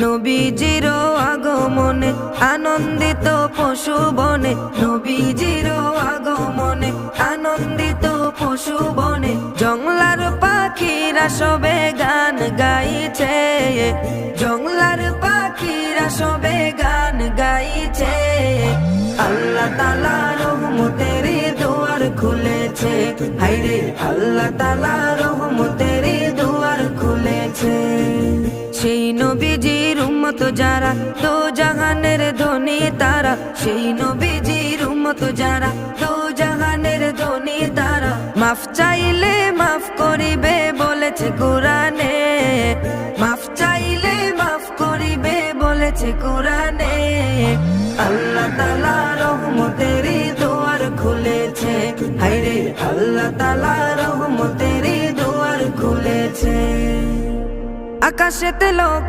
নবীজির আগমনে আনন্দিত পশু বনে, নবীজির আগমনে আনন্দিত পশু বনে, জংলার পাখিরা সবে গান গাইছে, জংলার পাখিরা সবে গান গাইছে। আল্লাহ তাআলা রহমতের দুয়ার খুলেছে, হায়রে আল্লাহ তাআলা রহমতের দুয়ার খুলেছে। সেই নবীজির উম্মত যারা, তো জাহানের ধনী তারা, সেই নবীজির উম্মত যারা, তো জাহানের ধনী তারা, মাফ চাইলে মাফ করিবে বলেছে কোরআনে, মাফ চাইলে মাফ করিবে বলেছে কোরআনে। আল্লাহ তাআলা রহমতের দুয়ার খুলেছে, হায়রে আল্লাহ তাআলা রহমতের দুয়ার খুলেছে। আকাশেতে লোক